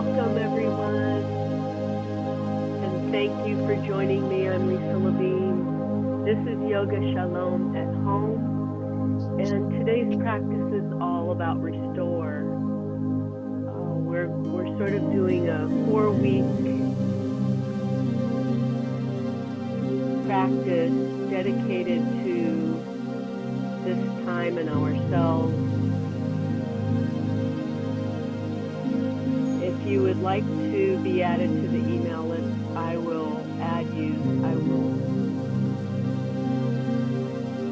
Welcome, everyone, and thank you for joining me. I'm Lisa Levine. This is Yoga Shalom at Home, and today's practice is all about restore. We're sort of doing a 4-week practice dedicated to this time and ourselves. If you would like to be added to the email list, I will add you. I'm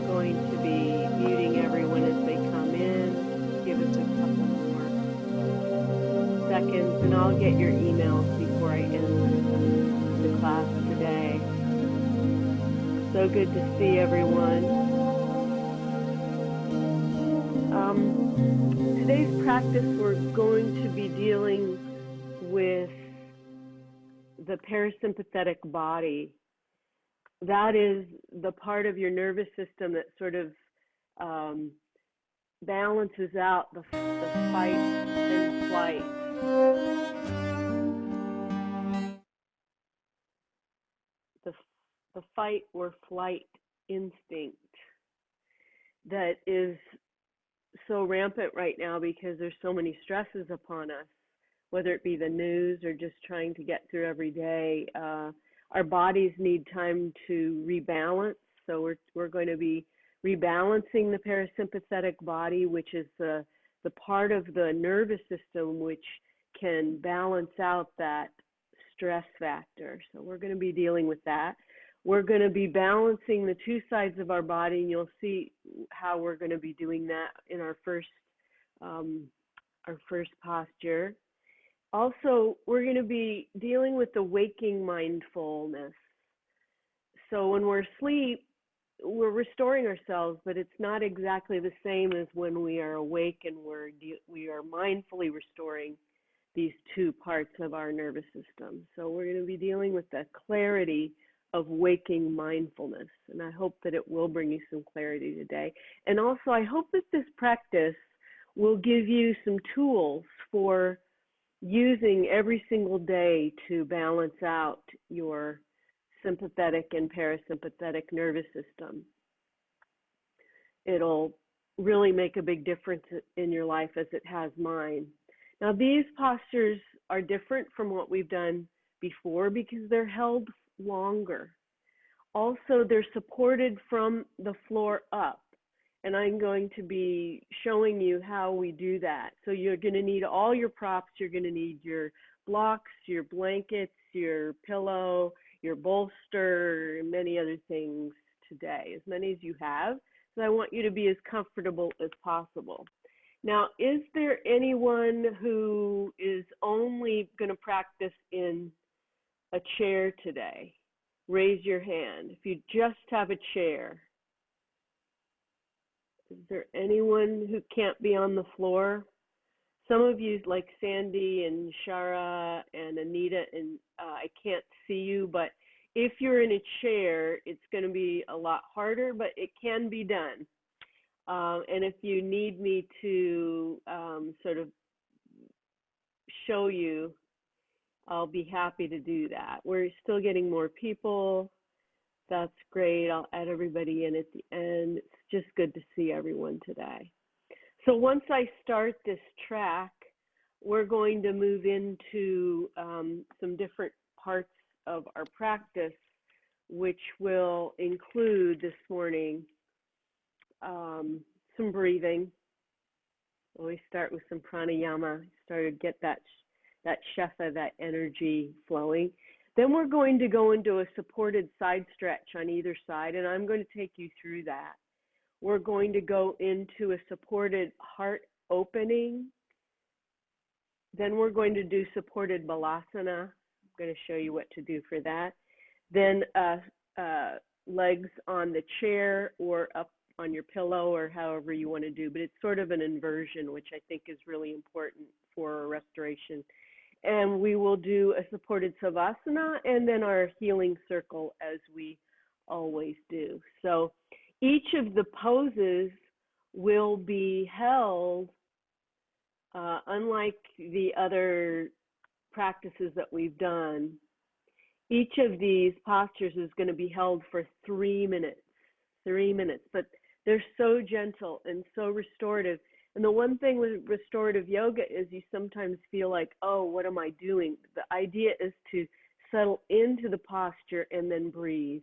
going to be muting everyone as they come in. Give us a couple more seconds, and I'll get your emails before I end the class today. So good to see everyone. Today's practice, we're going to be dealing with the parasympathetic body. That is the part of your nervous system that sort of balances out the fight and flight. The fight or flight instinct that is so rampant right now because there's so many stresses upon us, whether it be the news or just trying to get through every day. Our bodies need time to rebalance, so we're going to be rebalancing the parasympathetic body, which is the part of the nervous system which can balance out that stress factor. So we're going to be dealing with that. We're going to be balancing the two sides of our body, and you'll see how we're going to be doing that in our first posture. Also, we're going to be dealing with the waking mindfulness. So when we're asleep, we're restoring ourselves, but it's not exactly the same as when we are awake and we are mindfully restoring these two parts of our nervous system. So we're going to be dealing with the clarity of waking mindfulness, and I hope that it will bring you some clarity today. And also, I hope that this practice will give you some tools for using every single day to balance out your sympathetic and parasympathetic nervous system. It'll really make a big difference in your life as it has mine. Now, these postures are different from what we've done before because they're held longer. Also, they're supported from the floor up, and I'm going to be showing you how we do that. So you're going to need all your props. You're going to need your blocks, your blankets, your pillow, your bolster, and many other things today, as many as you have. So I want you to be as comfortable as possible. Now, is there anyone who is only going to practice in a chair today? Raise your hand. If you just have a chair. Is there anyone who can't be on the floor? Some of you, like Sandy and Shara and Anita, and I can't see you, but if you're in a chair, it's going to be a lot harder, but it can be done. And if you need me to sort of show you, I'll be happy to do that. We're still getting more people. That's great. I'll add everybody in at the end. It's just good to see everyone today. So once I start this track, we're going to move into some different parts of our practice, which will include this morning some breathing. Always start with some pranayama, start to get that shefa, that energy flowing. Then we're going to go into a supported side stretch on either side, and I'm going to take you through that. We're going to go into a supported heart opening. Then we're going to do supported balasana. I'm going to show you what to do for that. Then legs on the chair or up on your pillow or however you want to do, but it's sort of an inversion, which I think is really important for restoration. And we will do a supported savasana and then our healing circle as we always do. So each of the poses will be held, unlike the other practices that we've done, each of these postures is going to be held for 3 minutes. 3 minutes, but they're so gentle and so restorative. And the one thing with restorative yoga is you sometimes feel like, oh, what am I doing? The idea is to settle into the posture and then breathe.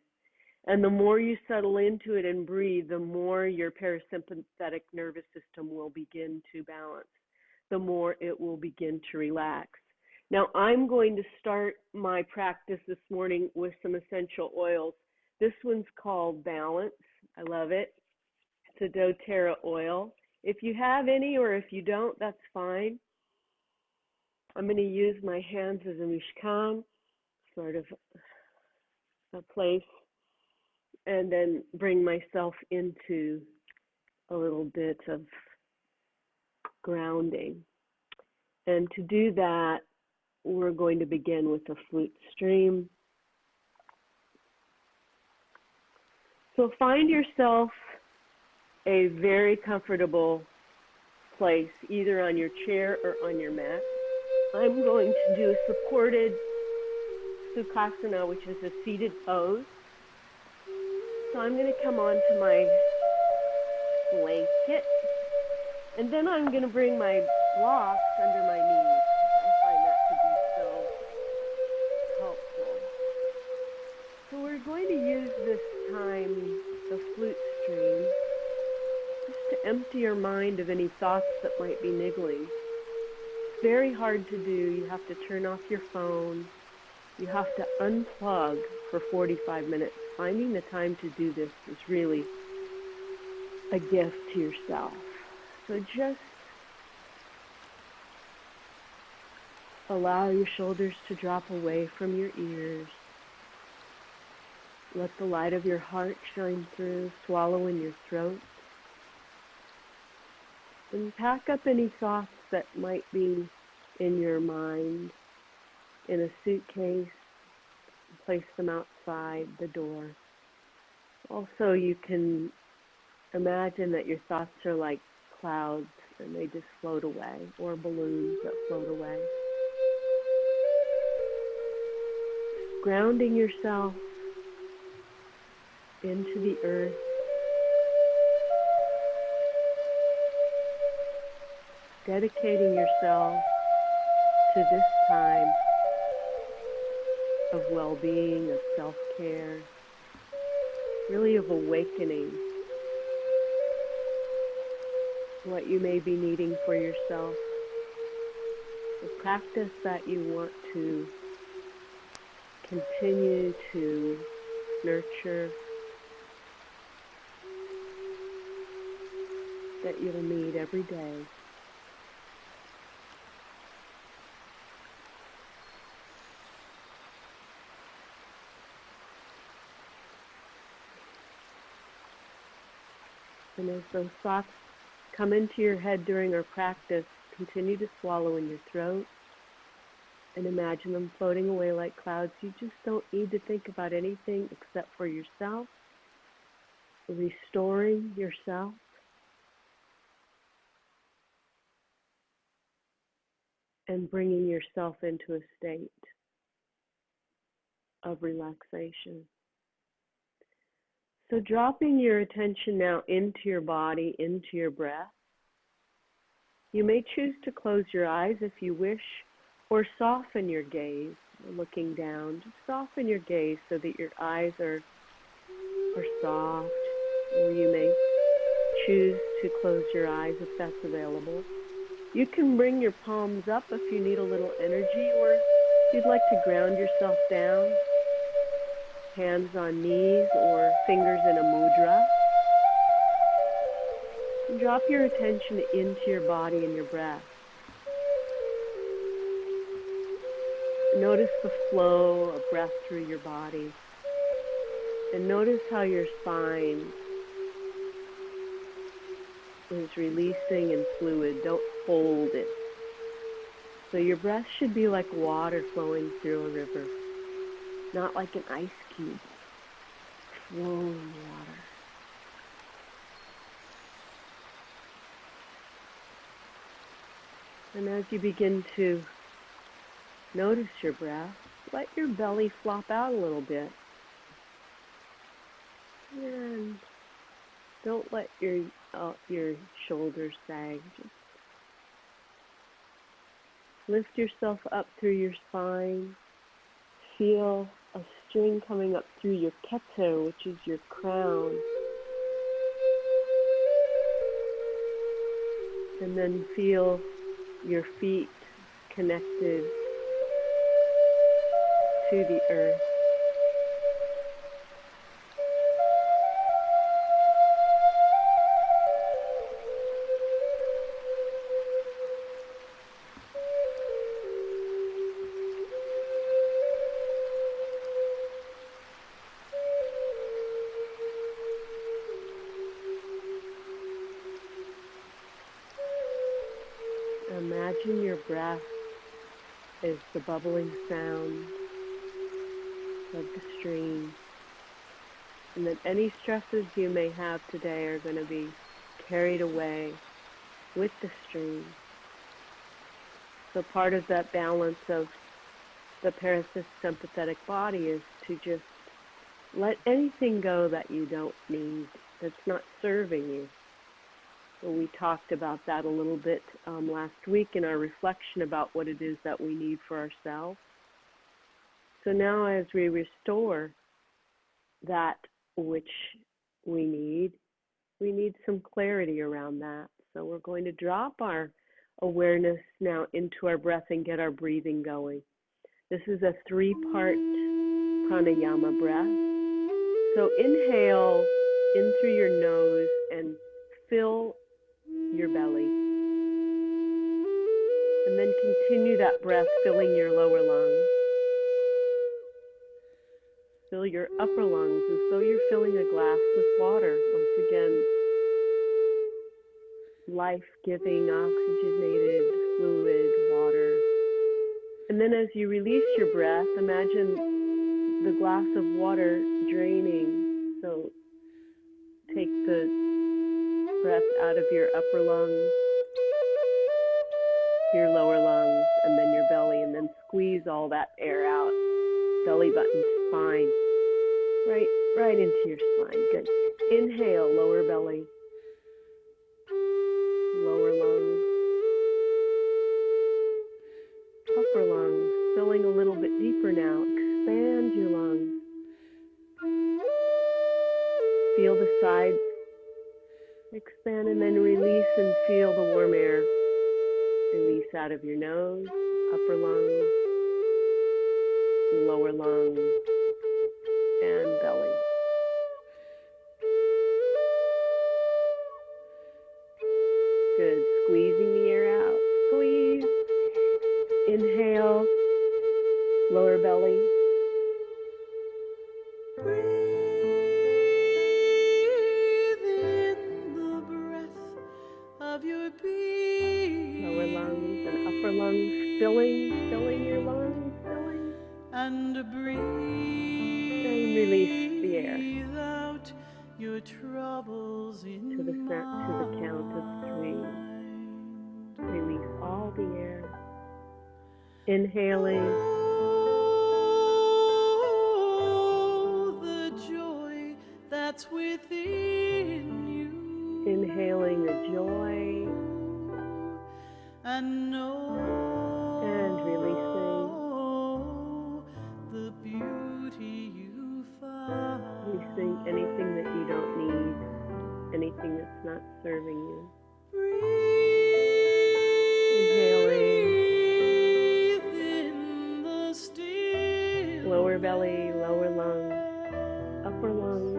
And the more you settle into it and breathe, the more your parasympathetic nervous system will begin to balance, the more it will begin to relax. Now, I'm going to start my practice this morning with some essential oils. This one's called Balance. I love it. It's a doTERRA oil. If you have any or if you don't, that's fine. I'm going to use my hands as a mishkan, sort of a place, and then bring myself into a little bit of grounding. And to do that, we're going to begin with a flute stream. So find yourself a very comfortable place, either on your chair or on your mat. I'm going to do a supported Sukhasana, which is a seated pose. So I'm going to come onto my blanket, and then I'm going to bring my blocks under my knees. I find that to be so helpful. So we're going to use this time, the flute stream, just to empty your mind of any thoughts that might be niggling. It's very hard to do. You have to turn off your phone. You have to unplug for 45 minutes. Finding the time to do this is really a gift to yourself. So just allow your shoulders to drop away from your ears. Let the light of your heart shine through, swallow in your throat. And pack up any thoughts that might be in your mind in a suitcase. Place them outside the door. Also, you can imagine that your thoughts are like clouds and they just float away, or balloons that float away. Just grounding yourself into the earth. Dedicating yourself to this time of well-being, of self-care, really of awakening what you may be needing for yourself, the practice that you want to continue to nurture, that you'll need every day. And as those thoughts come into your head during our practice, continue to swallow in your throat and imagine them floating away like clouds. You just don't need to think about anything except for yourself, restoring yourself, and bringing yourself into a state of relaxation. So dropping your attention now into your body, into your breath. You may choose to close your eyes if you wish, or soften your gaze, looking down. Just soften your gaze so that your eyes are soft, or you may choose to close your eyes if that's available. You can bring your palms up if you need a little energy, or if you'd like to ground yourself down. Hands on knees or fingers in a mudra. And drop your attention into your body and your breath. Notice the flow of breath through your body. And notice how your spine is releasing in fluid. Don't hold it. So your breath should be like water flowing through a river. Not like an ice cube, flowing water. And as you begin to Notice your breath. Let your belly flop out a little bit. And don't let your shoulders sag. Just lift yourself up through your spine. Feel a string coming up through your keter, which is your crown. And then feel your feet connected to the earth. Imagine your breath is the bubbling sound of the stream, and that any stresses you may have today are going to be carried away with the stream. So part of that balance of the parasympathetic body is to just let anything go that you don't need, that's not serving you. So we talked about that a little bit last week in our reflection about what it is that we need for ourselves. So now as we restore that which we need some clarity around that. So we're going to drop our awareness now into our breath and get our breathing going. This is a 3-part pranayama breath. So inhale in through your nose and fill your belly. And then continue that breath filling your lower lungs. Fill your upper lungs as though you're filling a glass with water. Once again, life-giving, oxygenated fluid, water. And then as you release your breath, imagine the glass of water draining. So take the breath out of your upper lungs, your lower lungs, and then your belly, and then squeeze all that air out. Belly button, spine, right into your spine. Good. Inhale, lower belly, lower lungs, upper lungs, filling a little bit deeper now. Expand your lungs. Feel the sides expand, and then release and feel the warm air. Release out of your nose, upper lungs, lower lungs, and belly. Good. Squeezing the air out. Squeeze. Inhale, lower belly. Breathe in the breath of your being. Lower lungs and upper lungs filling your lungs, filling. And breathe And release the air. out your troubles in To the count of 3. Release all the air. Inhaling. Oh, the joy that's within you. Inhaling the joy. And And releasing. The beauty you find. Releasing anything that you don't need, anything that's not serving you. Inhaling. In the still Lower belly, lower lungs, upper lungs.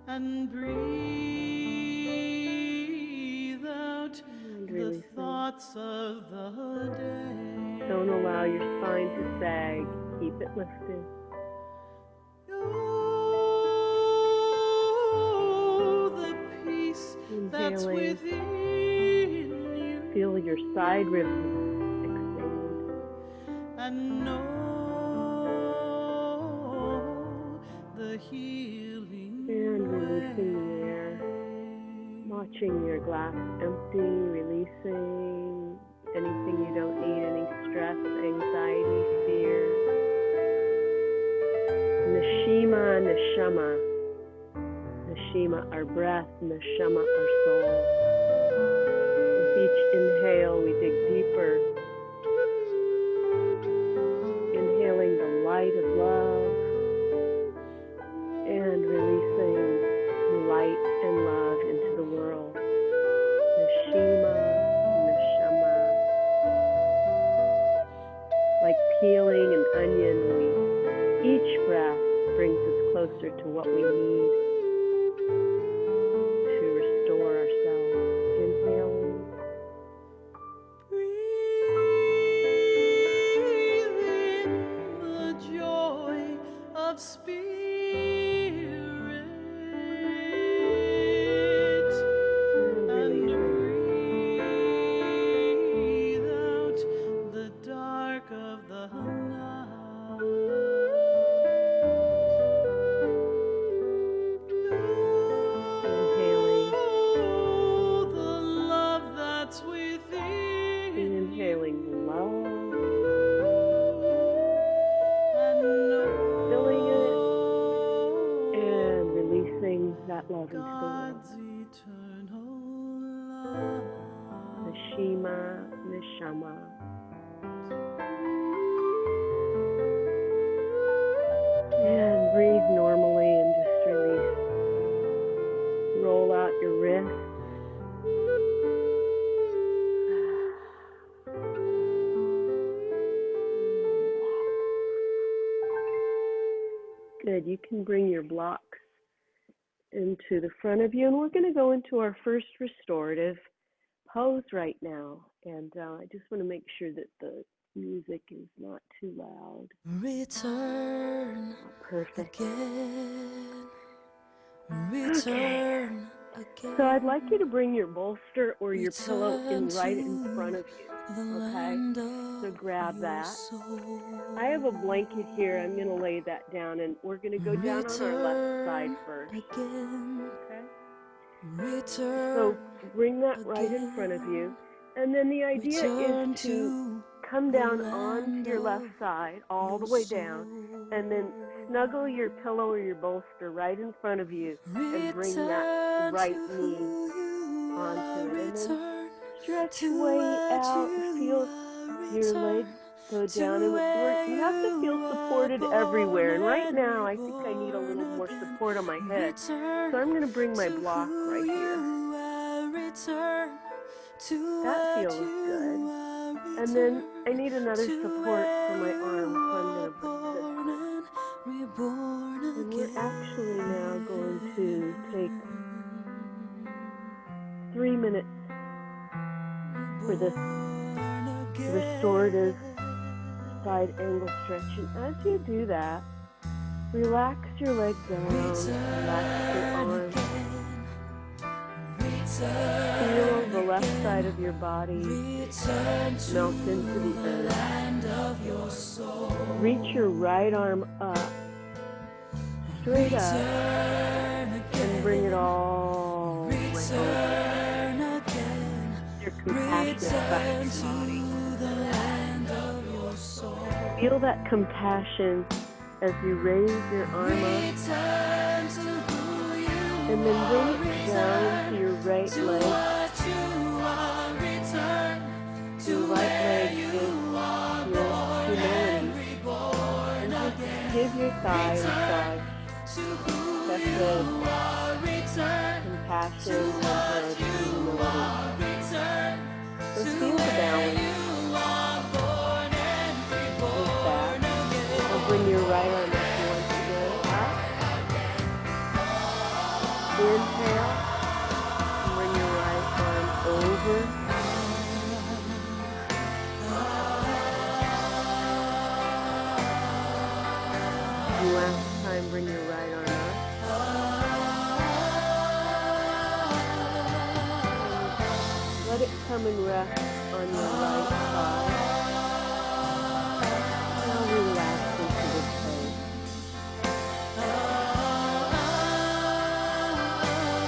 And breathe out And the releasing. thoughts of the day. Don't allow your spine to sag. Keep it lifted. Oh, the peace that's Inhaling. within you. Feel your side ribs expand. And know the healing And releasing the air. Watching your glass empty, releasing anything you don't need, any stress, anxiety, neshama. Neshima, our breath, neshama, our soul. With each inhale, we dig deeper. Inhaling the light of love and releasing light and love into the world. Neshima, neshama. Like peeling an onion, each breath brings us closer to what we need to restore ourselves. Inhaling. Breathe in the joy of spirit and breathe out the dark of the night. Inhaling. Oh, the love that's within. Inhaling love. And Filling it and releasing that love into the world. God's eternal love. Neshima, neshama. And breathe normally and just release. Roll out your wrists. Good. You can bring your blocks into the front of you, and we're going to go into our first restorative pose right now. And I just want to make sure that the music is not too loud. Return. Perfect. Again. Okay. Return. Again. So I'd like you to bring your bolster or your pillow right in front of you. Okay? So grab that. I have a blanket here. I'm going to lay that down, and we're going to go down on our left side first. Okay? So bring that right in front of you. And then the idea is to come down onto your left side, all the way down, and then snuggle your pillow or your bolster right in front of you and bring that right knee onto it. And then stretch way out, feel your legs go down, and you have to feel supported everywhere. And right now, I think I need a little more support on my head. So I'm going to bring my block right here. That feels good. And then I need another support for my arm, so I'm going to bring this. And we're actually now going to take 3 minutes for this restorative side angle stretch. And as you do that, relax your leg down, relax your arm. Feel the left side of your body melt into the earth. Reach your right arm up, straight up, and bring it all the way over. Your compassionate back body. Feel that compassion as you raise your arm up, and then bring it down to your right leg. Your right leg is your humility. And just give your thigh a massage. That's good. Compassion and humility. So feel the balance. With that. I'll bring your right arm up once again. Up. Inhale. Bring your right arm over. Last time, bring your right arm up. Let it come and rest on your right thigh. Now relax into this pose.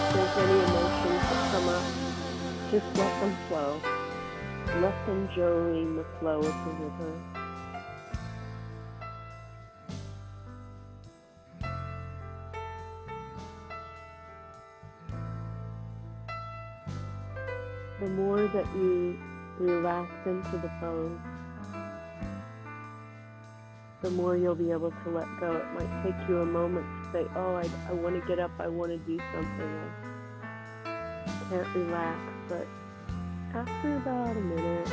If there's any emotions that come up, just let them flow. Let them join the flow of the river. that you relax into the pose, the more you'll be able to let go. It might take you a moment to say, oh, I want to get up, I want to do something, I can't relax, but after about a minute,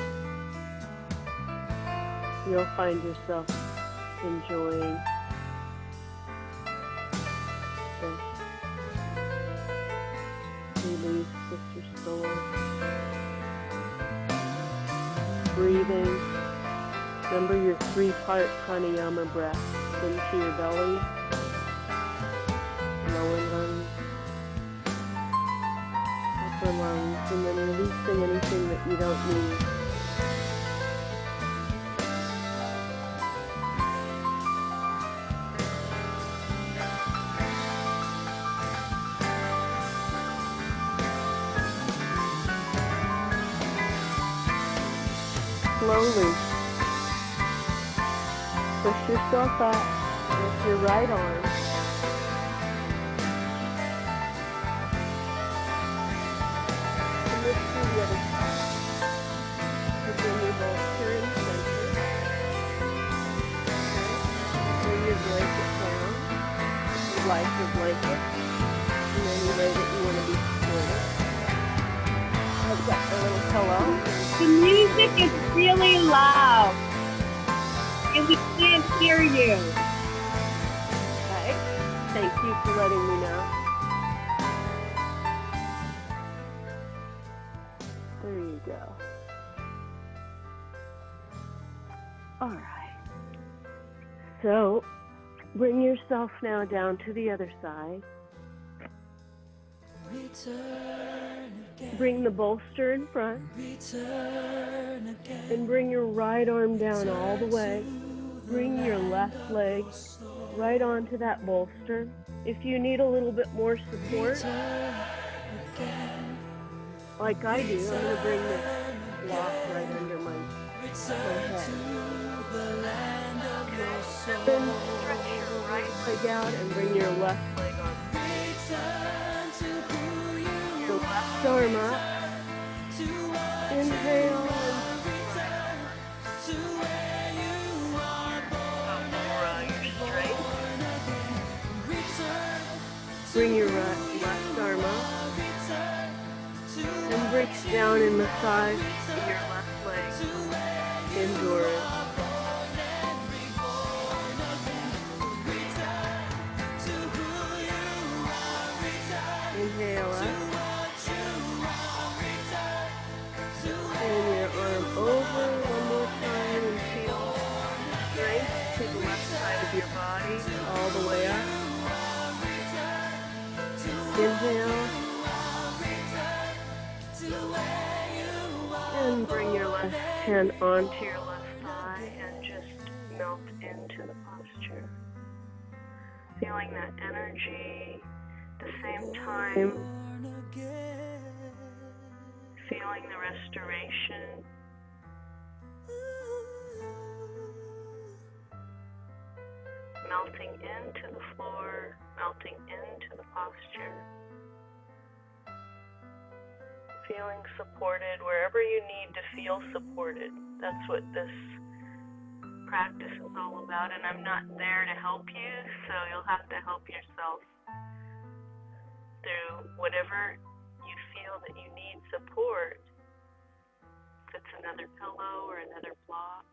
you'll find yourself enjoying this release with your soul. Breathing. Remember your 3-part pranayama breath into your belly, lower lungs, upper lungs, and then releasing anything that you don't need. Slowly push yourself up with your right arm. And lift to the other side. You bring your bolster in the center. Okay. Bring your blanket down. If you like your blanket in any way that you want to be supported. I've got a little pillow. The music is really loud, and we can't hear you. Okay. Thank you for letting me know. There you go. All right. So, bring yourself now down to the other side. Bring the bolster in front. And bring your right arm down all the way. Bring your left leg right onto that bolster. If you need a little bit more support, like I do, I'm going to bring this block right under my head. Then stretch your right leg out and bring your left leg on. The left arm up. Inhale. Bring your left arm up and reach down and massage your left leg indoors. Inhale up. And your arm over one more time and feel strength to the left side of your body all the way up. Inhale. And bring your left hand onto your left thigh and just melt into the posture. Feeling that energy at the same time. Feeling the restoration. Melting into the floor, melting into the posture. Feeling supported wherever you need to feel supported. That's what this practice is all about, and I'm not there to help you, so you'll have to help yourself through whatever you feel that you need support. If it's another pillow or another block.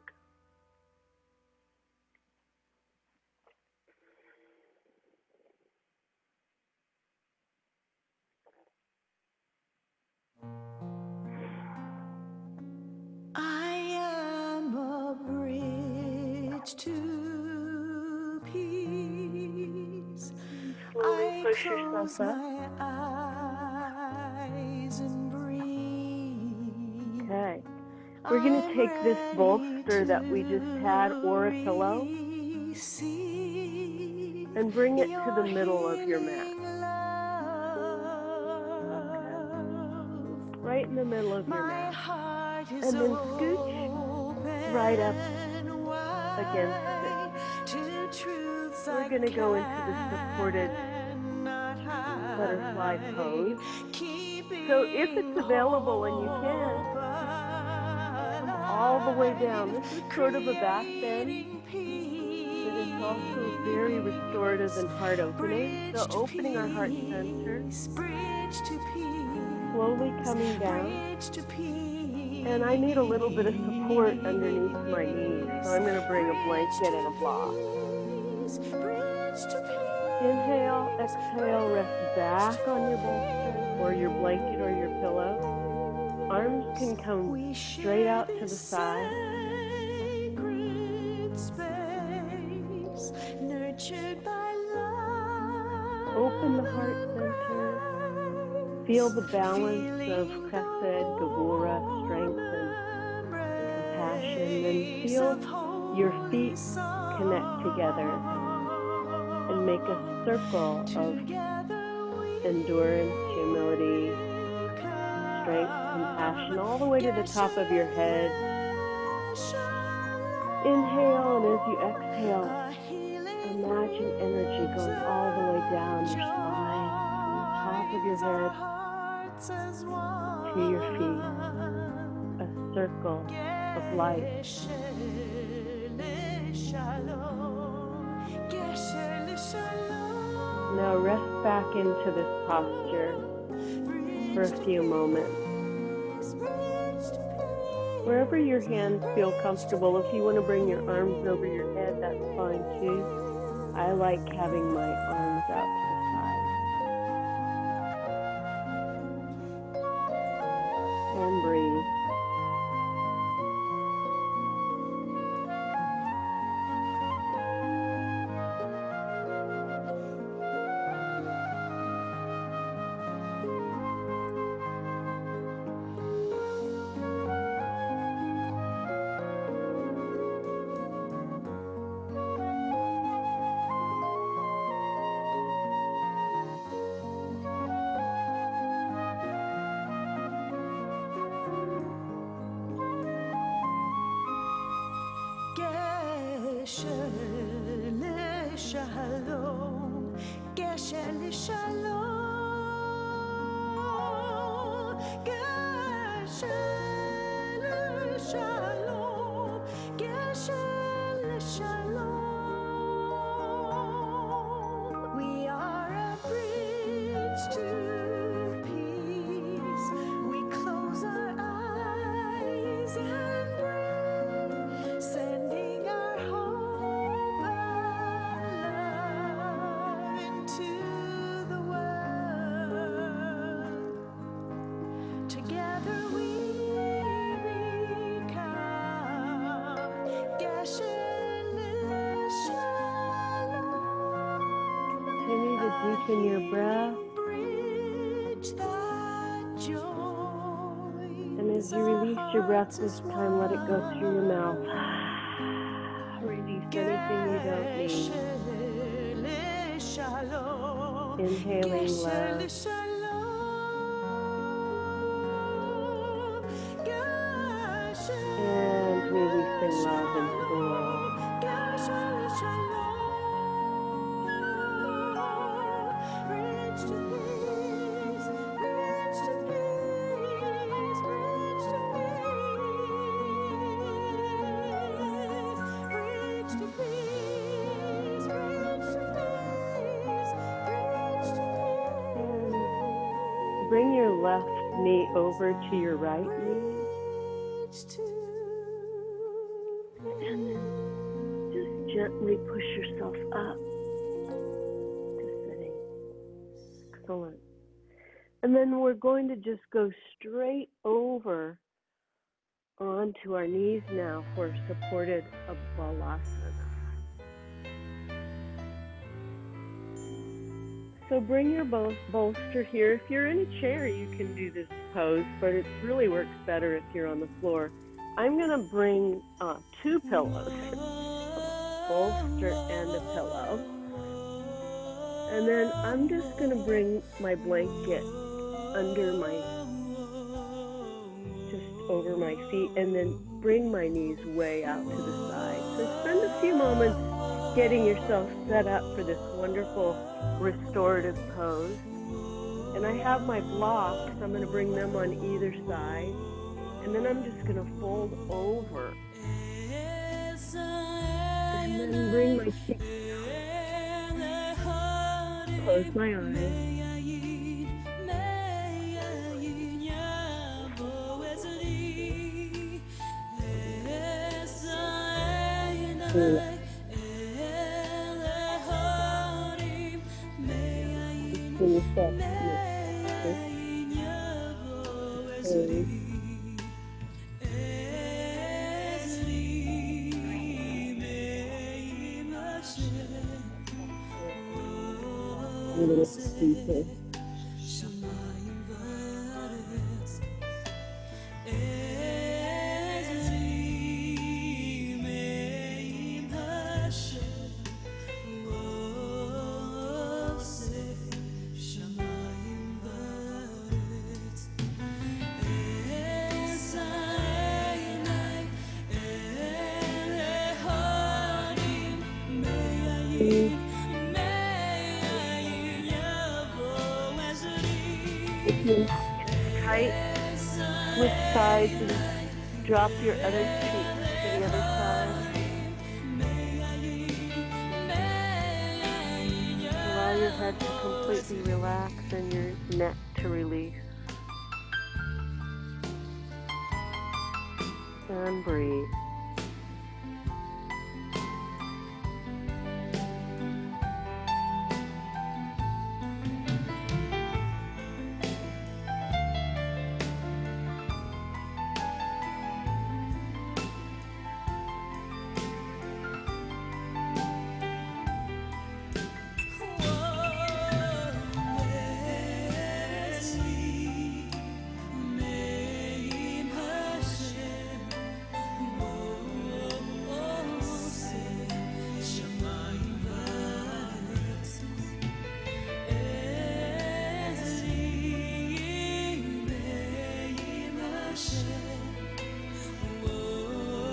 I am a bridge to peace. Slowly push I yourself close up. my eyes and breathe. Okay. We're going to take this bolster that we just had, or a pillow, and bring it to the middle of your mat. Okay. Right in the middle of your mat. And then scooch right up against it. We're going to go into the supported butterfly pose. So if it's available and you can, come all the way down. This is sort of a back bend, but it's also very restorative and heart opening. So opening our heart center, slowly coming down. And I need a little bit of support underneath my knees, so I'm going to bring a blanket and a block. Inhale, exhale, rest back on your bolster or your blanket or your pillow. Arms can come straight out to the side. Open the heart center. Feel the balance of chesed, gevura, strength, and compassion. Then feel your feet connect together and make a circle of endurance, humility, strength, compassion, all the way to the top of your head. Inhale, and as you exhale, imagine energy going all the way down your spine, from the top of your head to your feet, a circle of light. Now rest back into this posture for a few moments. Wherever your hands feel comfortable, if you want to bring your arms over your head, that's fine too. I like having my arms out to the side. And breathe. Continue to deepen your breath. And as you release your breath this time, let it go through your mouth. Release anything you don't need. Inhaling love. And releasing love into the world. Bring your left knee over to your right knee. And then just gently push yourself up to sitting. Excellent. And then we're going to just go straight over onto our knees now for supported balasana. So bring your bolster here. If you're in a chair, you can do this pose, but it really works better if you're on the floor. I'm going to bring 2 pillows, a bolster and a pillow. And then I'm just going to bring my blanket under just over my feet, and then bring my knees way out to the side. So spend a few moments getting yourself set up for this wonderful restorative pose. And I have my blocks. I'm going to bring them on either side. And then I'm just going to fold over. And then bring my cheeks down. Close my eyes. Finish up. A little deeper. If you're not getting tight, switch sides and drop your other cheeks to the other side. Allow your head to completely relax and your neck to release. And breathe.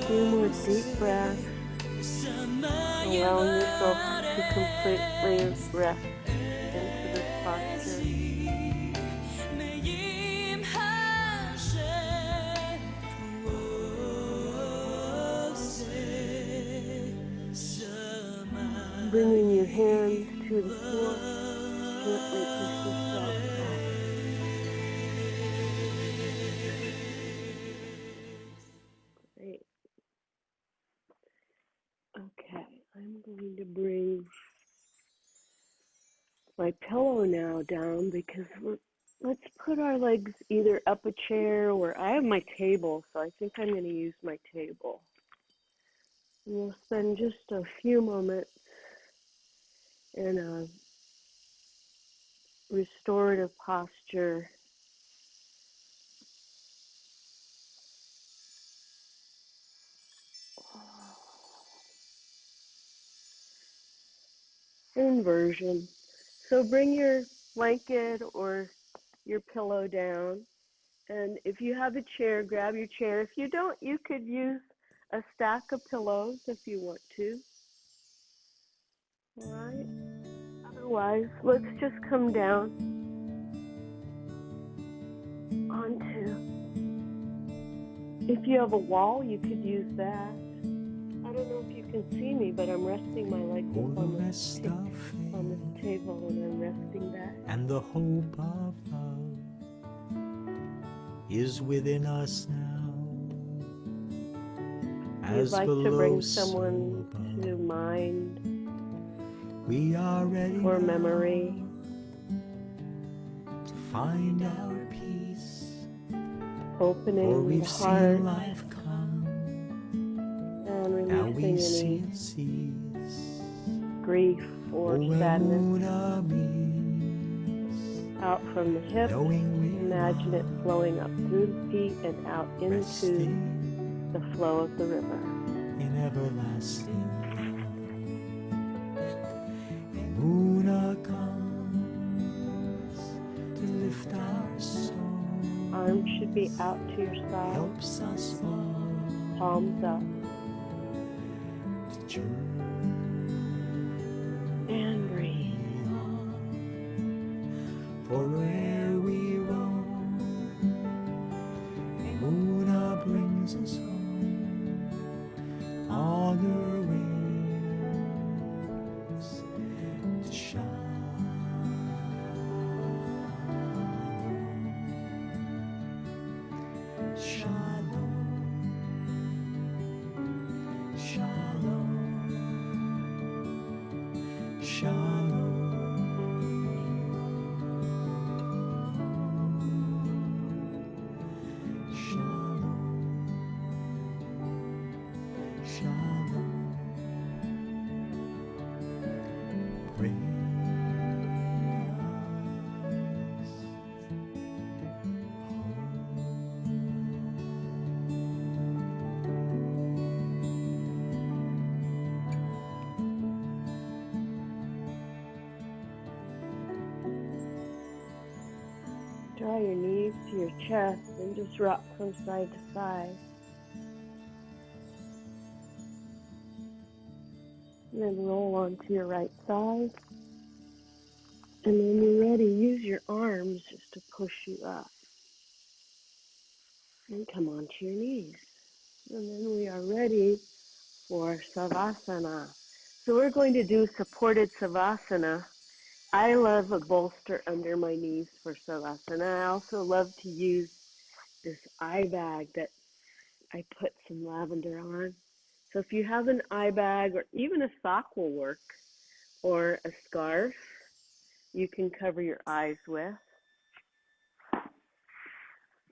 Few more deep breaths, allowing yourself to completely rest into this posture. Bringing your hands to the floor, gently push yourself back. Great. Okay, I'm going to bring my pillow now down because let's put our legs either up a chair or I have my table, so I think I'm going to use my table. And we'll spend just a few moments in a restorative posture. Inversion. So bring your blanket or your pillow down, and if you have a chair, grab your chair. If you don't, you could use a stack of pillows if you want to. All right. Otherwise, let's just come down onto. If you have a wall, you could use that. I don't know if you can see me, but I'm resting my legs up on this table, and I'm resting back. And the hope of love is within us now. You'd like to bring someone to mind we are ready or memory. To find our peace. Opening we've the heart seen life come. and Now we releasing see any it cease. grief or sadness out from the hips. Imagine it flowing up through the feet and out into the flow of the river. In everlasting Muna comes to lift our soul. Arms should be out to your side. Helps us all. Palms up. To and breathe. Forever. tender wings. Shalom, shalom, shalom, shalom, shalom, shalom. Bring us Draw your knees to your chest and just rock from side to side. And then roll onto your right side. And when you're ready, use your arms just to push you up. And come onto your knees. And then we are ready for Savasana. So we're going to do supported Savasana. I love a bolster under my knees for Savasana. I also love to use this eye bag that I put some lavender on. So if you have an eye bag or even a sock will work, or a scarf you can cover your eyes with.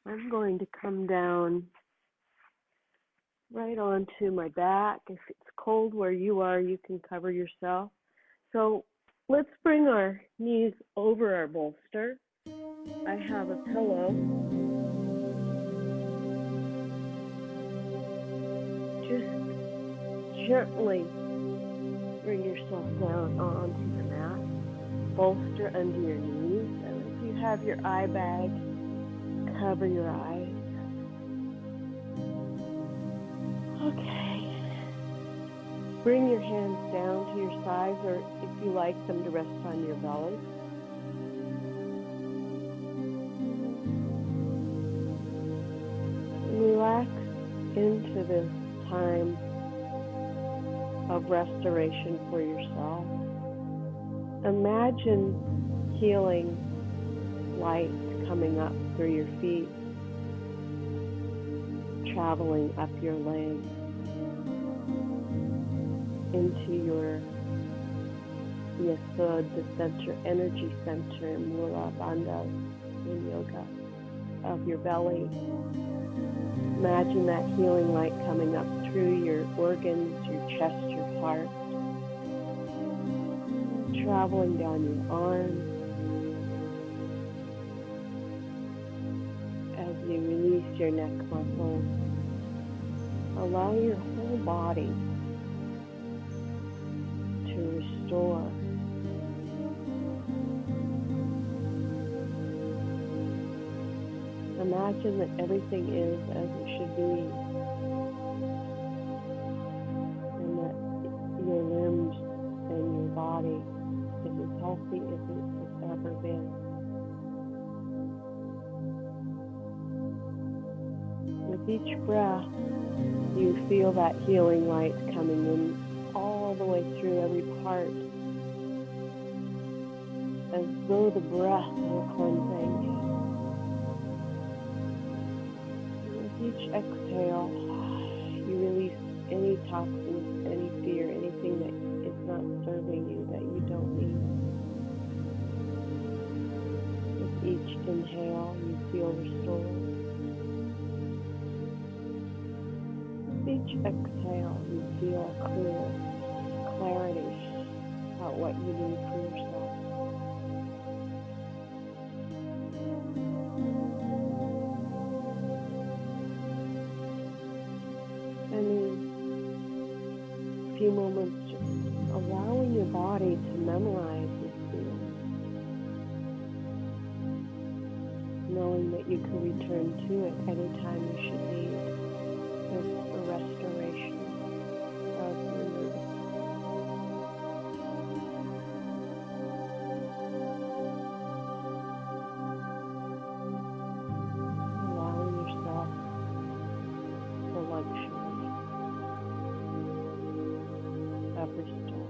I'm going to come down right onto my back. If it's cold where you are, you can cover yourself. So let's bring our knees over our bolster. I have a pillow. Just gently bring yourself down onto the mat. Bolster under your knees. And if you have your eye bag, cover your eyes. Okay. Bring your hands down to your sides, or if you like them to rest on your belly. And relax into this time of restoration for yourself. Imagine healing light coming up through your feet, traveling up your legs into your Yesod, the center, energy center, Mula Bandha in yoga, of your belly. Imagine that healing light coming up through your organs, your chest, your heart, traveling down your arms. As you release your neck muscles, allow your whole body to restore. Imagine that everything is as it should be, and that your limbs and your body is as healthy as it has ever been. With each breath, you feel that healing light coming in all the way through every part, as though the breath were cleansing. Each exhale, you release any toxins, any fear, anything that is not serving you, that you don't need. With each inhale, you feel restored. With each exhale, you feel clarity about what you need for yourself. Few moments just allowing your body to memorize this feeling, knowing that you can return to it anytime you should need a restoration of your nervous system. Allowing yourself the luxury upper stall.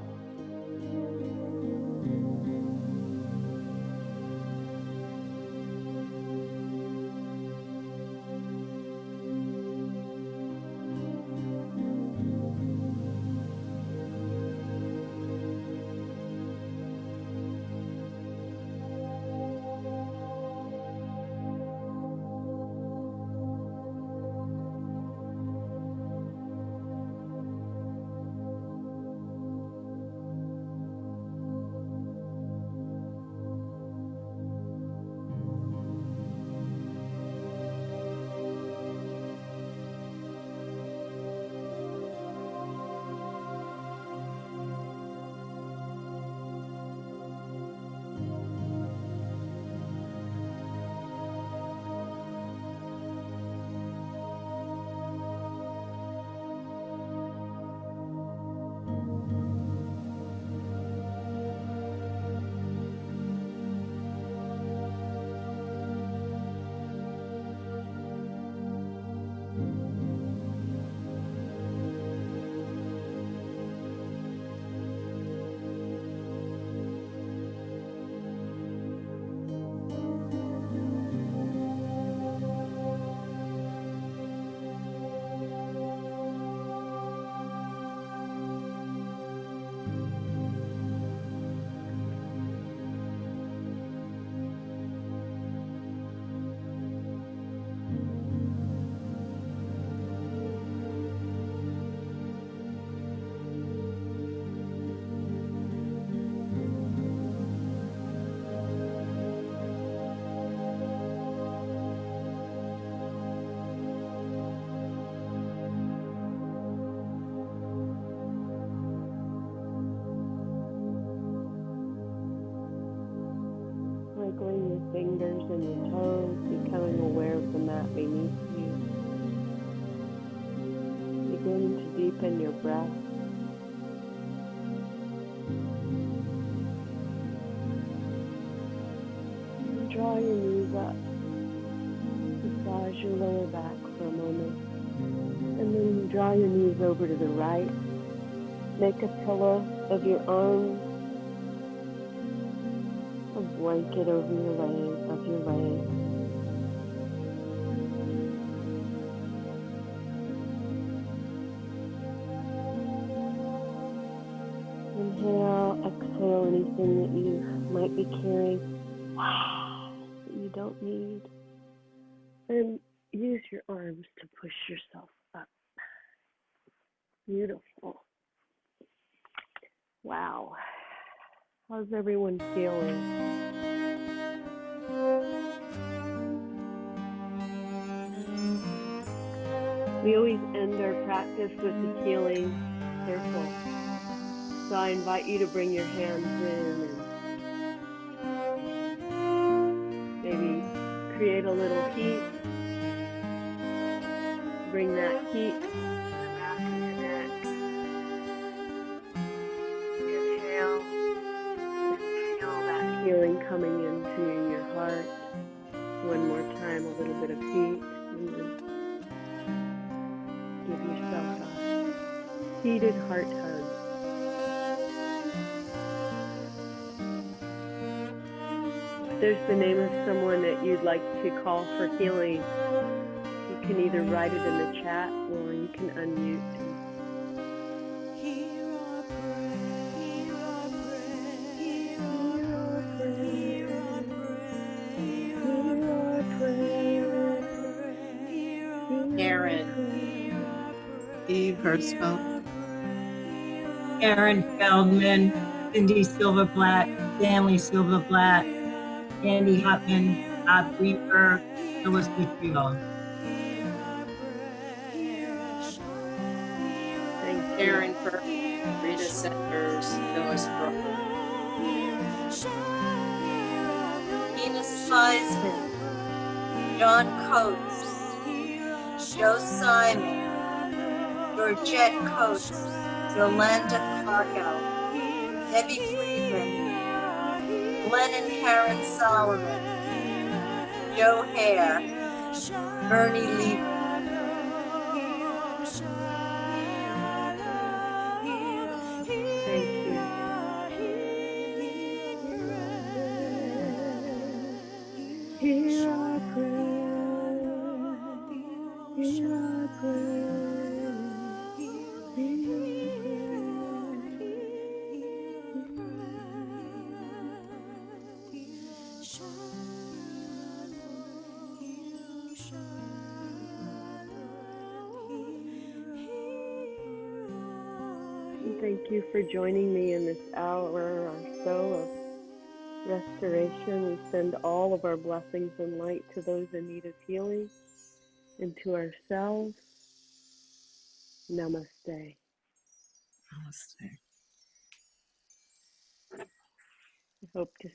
Wiggling your fingers and your toes, becoming aware of the mat beneath you. Beginning to deepen your breath. And draw your knees up. Massage your lower back for a moment. And then draw your knees over to the right. Make a pillow of your arms. A blanket over your legs. Inhale, exhale anything that you might be carrying that you don't need. And use your arms to push yourself up. Beautiful. Wow. How's everyone feeling? We always end our practice with the healing circle. So I invite you to bring your hands in and maybe create a little heat. Bring that heat to the back of your neck. Inhale and feel that healing coming into your heart. One more time, a little bit of heat. And then give yourself a heated heart hug. If there's the name of someone that you'd like to call for healing, you can either write it in the chat or you can unmute. Karen, Steve Hirschfeld, Karen Feldman, Cindy Silverblatt, Stanley Silverblatt, Andy Hutman, Bob Breathwork, Phyllis Vitriol. Karen Burke, Rita Sanders, Phyllis Brooks. Ina Sliesman, John Coates, Joe Simon, Georgette Coates, Yolanda Cargill, Debbie Friedman, Glenn and Karen Solomon, Joe Hare, Bernie Lee. Thank you for joining me in this hour or so of restoration. We send all of our blessings and light to those in need of healing and to ourselves. Namaste. Namaste. I hope to